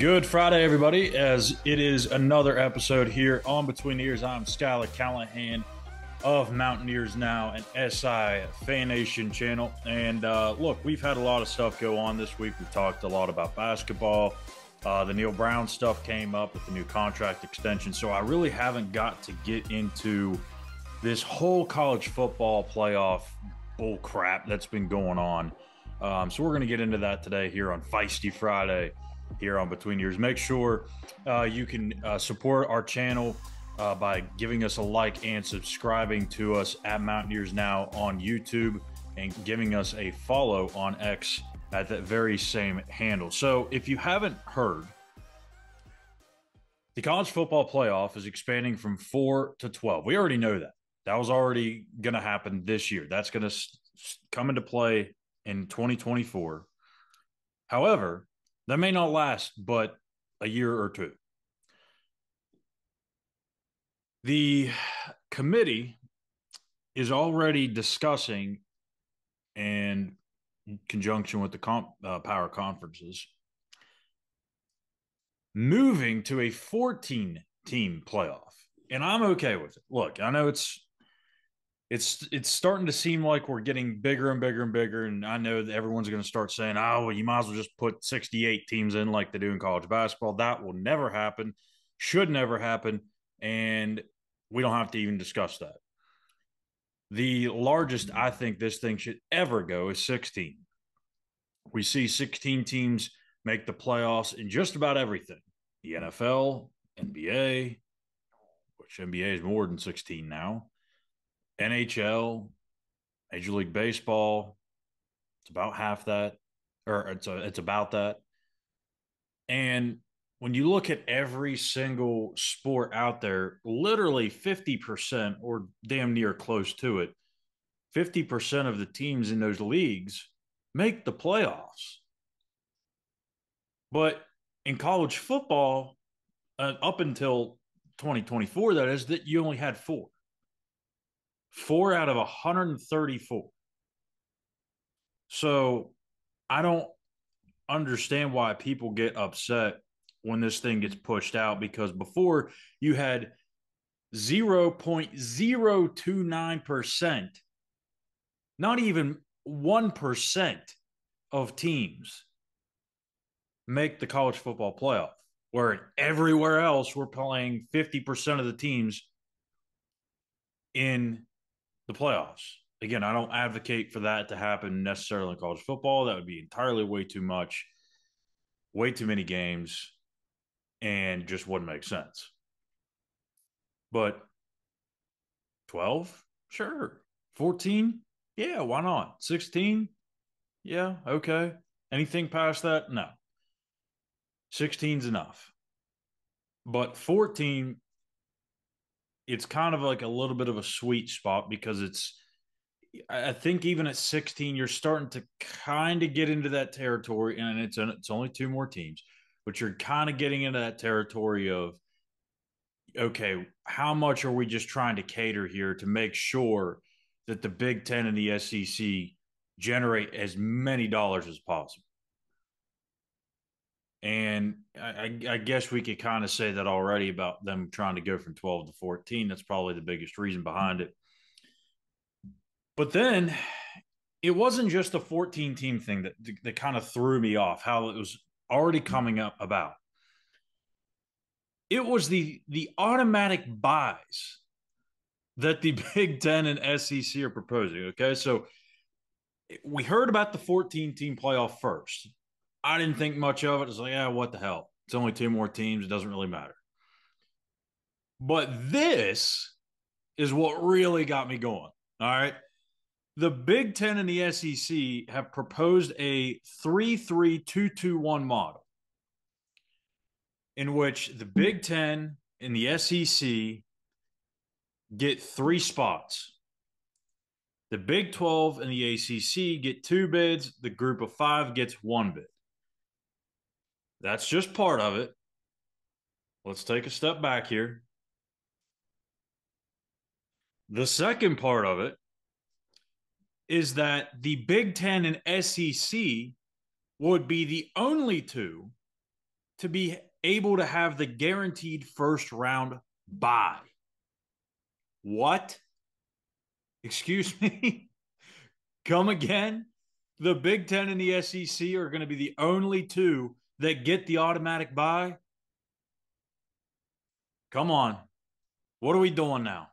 Good Friday, everybody, as it is another episode here on Between the Ears. I'm Schuyler Callihan of Mountaineers Now and SI Fan Nation channel. And look, we've had a lot of stuff go on this week. We've talked a lot about basketball. The Neil Brown stuff came up with the new contract extension. So I really haven't got to get into this whole college football playoff bull crap that's been going on. So we're going to get into that today here on Feisty Friday here on Between Years. Make sure you can support our channel by giving us a like and subscribing to us at Mountaineers Now on YouTube and giving us a follow on X at that very same handle. So if you haven't heard, the college football playoff is expanding from 4 to 12. We already know that. That was already going to happen this year. That's going to come into play in 2024. However, that may not last but a year or two. The committee is already discussing, and in conjunction with the power conferences, moving to a 14-team playoff. And I'm okay with it. Look, I know it's starting to seem like we're getting bigger and bigger and bigger. And I know that everyone's going to start saying, oh, well, you might as well just put 68 teams in like they do in college basketball. That will never happen, should never happen. And we don't have to even discuss that. The largest I think this thing should ever go is 16. We see 16 teams make the playoffs in just about everything. The NFL, NBA, which NBA is more than 16 now. NHL, Major League Baseball, it's about half that, or it's about that. And when you look at every single sport out there, literally 50% or damn near close to it, 50% of the teams in those leagues make the playoffs. But in college football, up until 2024, that is, that you only had four. 4 out of 134. So I don't understand why people get upset when this thing gets pushed out, because before you had 0.029%, not even 1% of teams make the college football playoff, where everywhere else we're playing 50% of the teams in the playoffs. Again, I don't advocate for that to happen necessarily in college football. That would be entirely way too much, way too many games, and just wouldn't make sense. But 12, sure. 14, yeah, why not? 16, yeah, okay. Anything past that? No. 16's enough. But 14, it's kind of like a little bit of a sweet spot, because I think even at 16, you're starting to kind of get into that territory, and it's only 2 more teams, but you're kind of getting into that territory of, okay, how much are we just trying to cater here to make sure that the Big Ten and the SEC generate as many dollars as possible? And I guess we could kind of say that already about them trying to go from 12 to 14. That's probably the biggest reason behind it. But then it wasn't just a 14-team thing that kind of threw me off, how it was already coming up about. It was the automatic buys that the Big Ten and SEC are proposing. Okay, so we heard about the 14-team playoff first. I didn't think much of it. It's like, yeah, what the hell? It's only 2 more teams. It doesn't really matter. But this is what really got me going. All right. The Big Ten and the SEC have proposed a 3-3-2-2-1 model, in which the Big Ten and the SEC get 3 spots. The Big 12 and the ACC get 2 bids. The group of 5 gets 1 bid. That's just part of it. Let's take a step back here. The second part of it is that the Big Ten and SEC would be the only 2 to be able to have the guaranteed first round bye. What? Excuse me? Come again? The Big Ten and the SEC are going to be the only two that get the automatic bye? Come on. What are we doing now?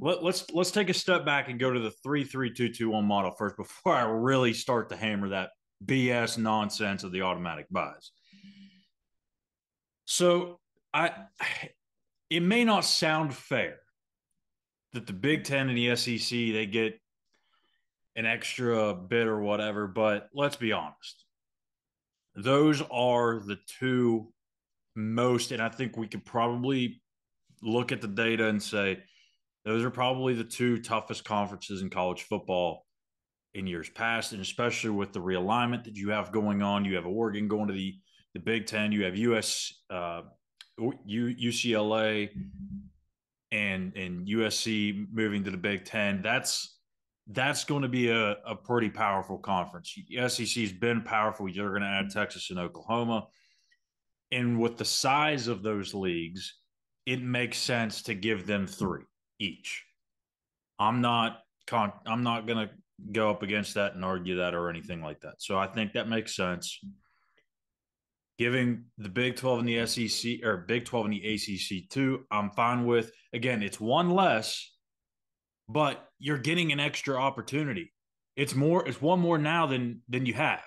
Let's take a step back and go to the 3-3-2-2-1 model first before I really start to hammer that BS nonsense of the automatic buys. So I it may not sound fair that the Big Ten and the SEC they get an extra bit or whatever, but let's be honest. Those are the two most, and I think we could probably look at the data and say those are probably the two toughest conferences in college football in years past, and especially with the realignment that you have going on. You have Oregon going to the Big Ten. You have UCLA and USC moving to the Big Ten. That's going to be a pretty powerful conference. The SEC's been powerful. You're going to add Texas and Oklahoma. And with the size of those leagues, it makes sense to give them three each. I'm not going to go up against that and argue that or anything like that. So I think that makes sense. Giving the Big 12 and the SEC or Big 12 and the ACC too, I'm fine with. Again, it's one less, but you're getting an extra opportunity. It's one more now than you have.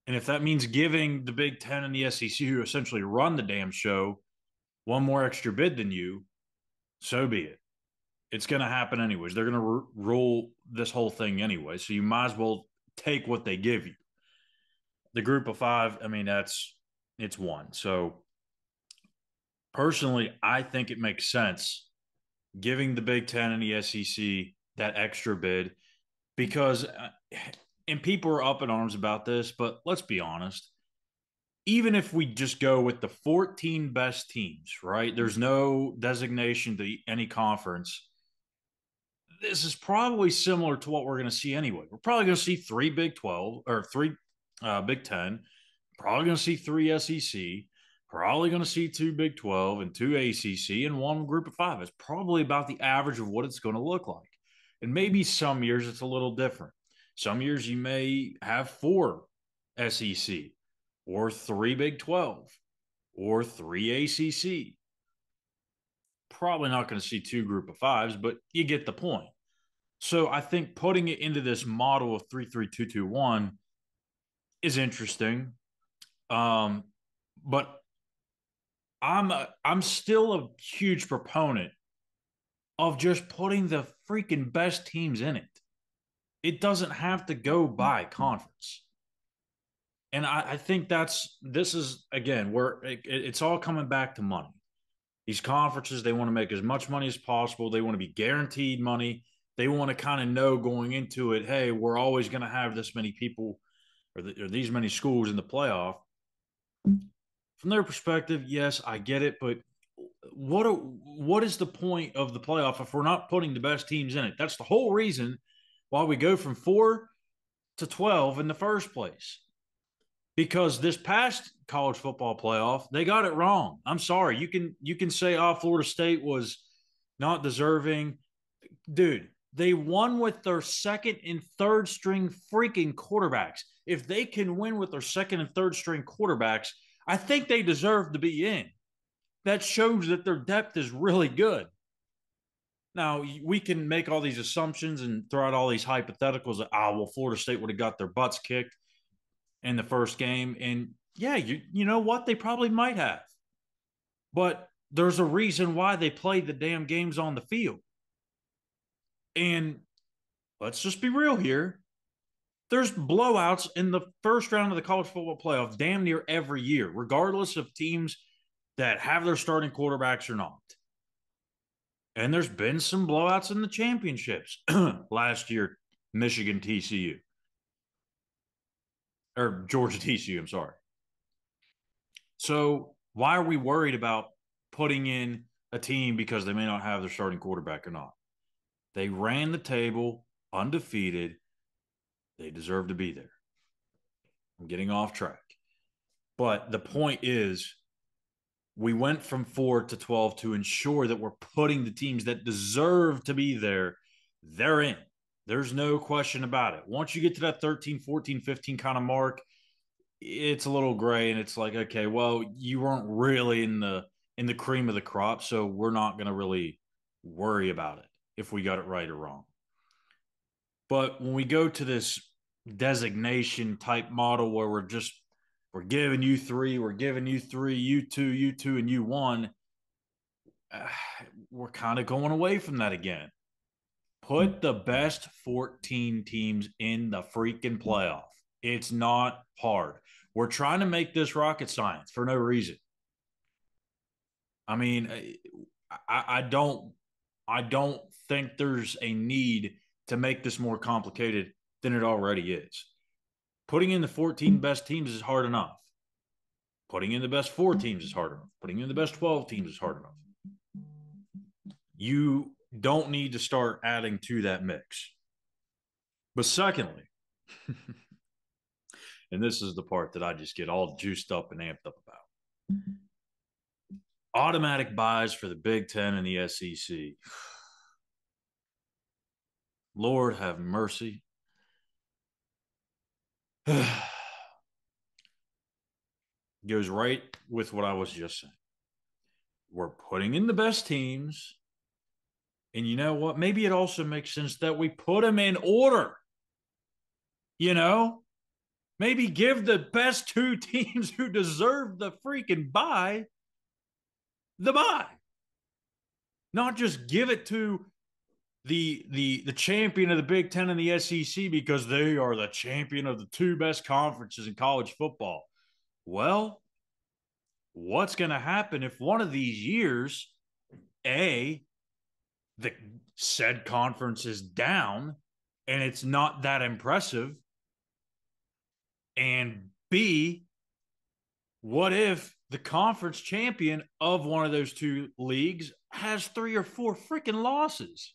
And if that means giving the Big Ten and the SEC, who essentially run the damn show, one more extra bid than you, so be it. It's going to happen anyways. They're going to rule this whole thing anyway. So you might as well take what they give you. The group of five, I mean, it's one. So personally, I think it makes sense giving the Big Ten and the SEC that extra bid because, and people are up in arms about this, but let's be honest. Even if we just go with the 14 best teams, right? There's no designation to any conference. This is probably similar to what we're going to see anyway. We're probably going to see three Big 12 or three Big 10, probably going to see three SEC, probably going to see two Big 12 and two ACC and one group of five. It's probably about the average of what it's going to look like. And maybe some years it's a little different. Some years you may have four SEC or three Big 12 or three ACC. Probably not going to see two group of fives, but you get the point. So I think putting it into this model of 3-3-2-2-1 is interesting. But I'm still a huge proponent of just putting the freaking best teams in it. It doesn't have to go by conference. And I think this is, again, where it's all coming back to money. These conferences, they want to make as much money as possible. They want to be guaranteed money. They want to kind of know going into it, hey, we're always going to have this many people or these many schools in the playoff. From their perspective, yes, I get it, but what is the point of the playoff if we're not putting the best teams in it? That's the whole reason why we go from 4 to 12 in the first place. Because this past college football playoff, they got it wrong. I'm sorry. You can say, oh, Florida State was not deserving. Dude, they won with their second and third string freaking quarterbacks. If they can win with their second and third string quarterbacks, I think they deserve to be in. That shows that their depth is really good. Now, we can make all these assumptions and throw out all these hypotheticals that, well, Florida State would have got their butts kicked in the first game. And yeah, you know what? They probably might have. But there's a reason why they played the damn games on the field. And let's just be real here. There's blowouts in the first round of the college football playoff damn near every year, regardless of teams that have their starting quarterbacks or not. And there's been some blowouts in the championships. Last year, Michigan TCU. Or Georgia TCU, I'm sorry. So why are we worried about putting in a team because they may not have their starting quarterback or not? They ran the table undefeated. They deserve to be there. I'm getting off track. But the point is, we went from 4 to 12 to ensure that we're putting the teams that deserve to be there, they're in. There's no question about it. Once you get to that 13, 14, 15 kind of mark, it's a little gray and it's like, okay, well, you weren't really in the cream of the crop, so we're not going to really worry about it if we got it right or wrong. But when we go to this designation type model where we're giving you three, you two, and you one, uh, we're kind of going away from that again. Put the best 14 teams in the freaking playoff. It's not hard. We're trying to make this rocket science for no reason. I mean, I don't think there's a need to make this more complicated than it already is. Putting in the 14 best teams is hard enough. Putting in the best 4 teams is hard enough. Putting in the best 12 teams is hard enough. You don't need to start adding to that mix. But secondly, and this is the part that I just get all juiced up and amped up about, automatic buys for the Big Ten and the SEC. Lord have mercy. Goes right with what I was just saying. We're putting in the best teams. And you know what? Maybe it also makes sense that we put them in order. You know, maybe give the best 2 teams who deserve the freaking bye the bye. Not just give it to the champion of the Big Ten and the SEC because they are the champion of the 2 best conferences in college football. Well, what's going to happen if one of these years, the said conference is down and it's not that impressive, and B, what if the conference champion of one of those 2 leagues has 3 or 4 freaking losses?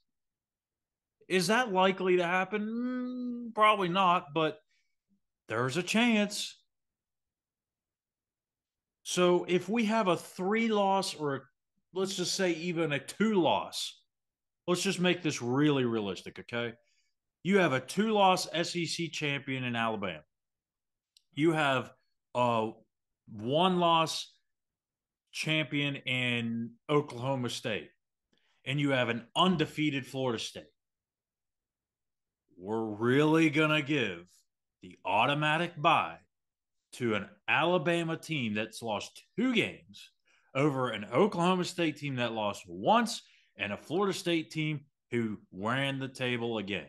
Is that likely to happen? Probably not, but there's a chance. So if we have a 3-loss or let's just say even a 2-loss, let's just make this really realistic, okay? You have a 2-loss SEC champion in Alabama. You have a 1-loss champion in Oklahoma State. And you have an undefeated Florida State. We're really going to give the automatic bye to an Alabama team that's lost 2 games over an Oklahoma State team that lost once and a Florida State team who ran the table again.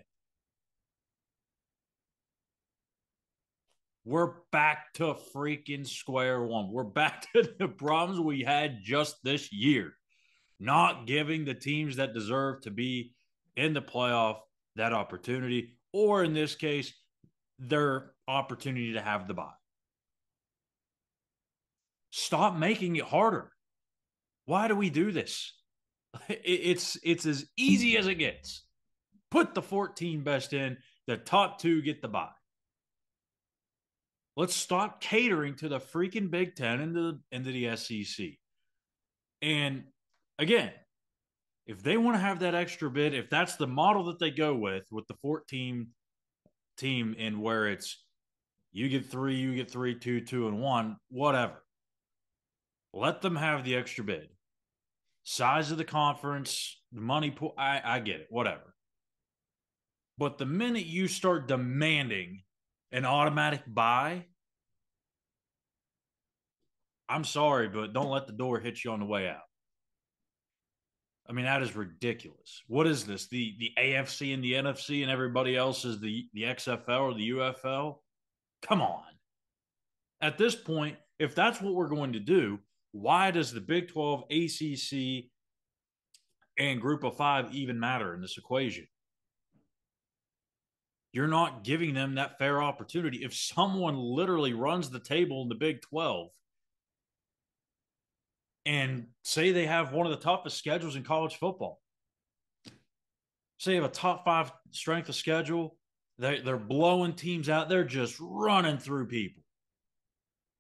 We're back to freaking square one. We're back to the problems we had just this year. Not giving the teams that deserve to be in the playoff that opportunity, or in this case, their opportunity to have the bye. Stop making it harder. Why do we do this? It's as easy as it gets. Put the 14 best in, the top 2 get the bye. Let's stop catering to the freaking Big Ten and the SEC. And again, if they want to have that extra bit, if that's the model that they go with the 14 team and where it's you get 3, 2, 2, and 1, whatever. Let them have the extra bid. Size of the conference, the money pool, I get it, whatever. But the minute you start demanding an automatic buy, I'm sorry, but don't let the door hit you on the way out. I mean, that is ridiculous. What is this? The AFC and the NFC and everybody else is the XFL or the UFL? Come on. At this point, if that's what we're going to do, why does the Big 12, ACC, and Group of 5 even matter in this equation? You're not giving them that fair opportunity. If someone literally runs the table in the Big 12 and say they have one of the toughest schedules in college football, say they have a top 5 strength of schedule, they're blowing teams out. They're just running through people.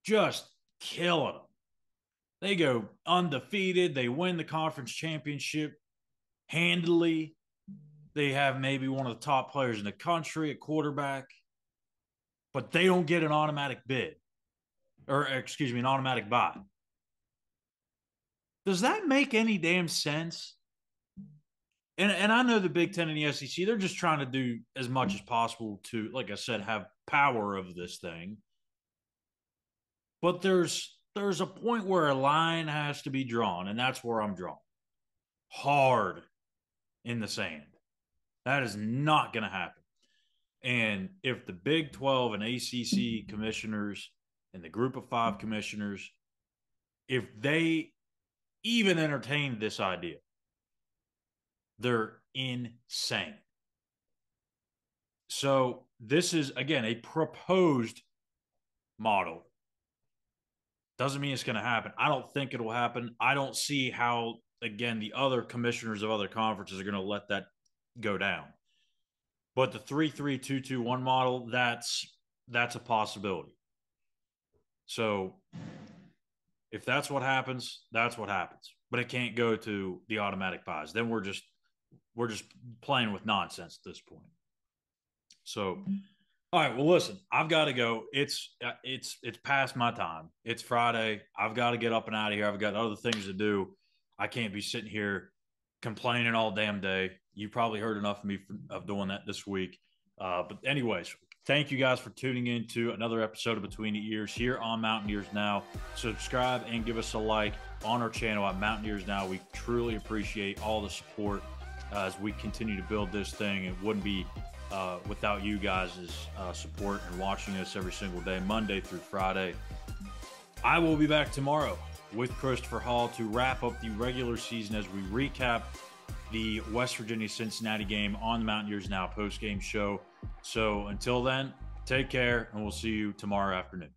Just killing them. They go undefeated. They win the conference championship handily. They have maybe one of the top players in the country at quarterback, but they don't get an automatic bid, or excuse me, an automatic bye. Does that make any damn sense? And I know the Big Ten and the SEC, they're just trying to do as much as possible to, like I said, have power of this thing. But there's a point where a line has to be drawn, and that's where I'm drawn. Hard in the sand. That is not going to happen. And if the Big 12 and ACC commissioners and the Group of Five commissioners, if they even entertain this idea, they're insane. So this is, again, a proposed model. Doesn't mean it's going to happen. I don't think it'll happen. I don't see how, again, the other commissioners of other conferences are going to let that go down. But the 3-3-2-2-1 model, that's a possibility. So if that's what happens, that's what happens. But it can't go to the automatic buys. Then we're just playing with nonsense at this point. So, all right. Well, listen, I've got to go. It's past my time. It's Friday. I've got to get up and out of here. I've got other things to do. I can't be sitting here complaining all damn day. You probably heard enough of me of doing that this week. But anyways, thank you guys for tuning in to another episode of Between the Ears here on Mountaineers Now. Subscribe and give us a like on our channel at Mountaineers Now. We truly appreciate all the support as we continue to build this thing. It wouldn't be without you guys' support and watching us every single day, Monday through Friday. I will be back tomorrow with Christopher Hall to wrap up the regular season as we recap the West Virginia-Cincinnati game on the Mountaineers Now post-game show. So until then, take care, and we'll see you tomorrow afternoon.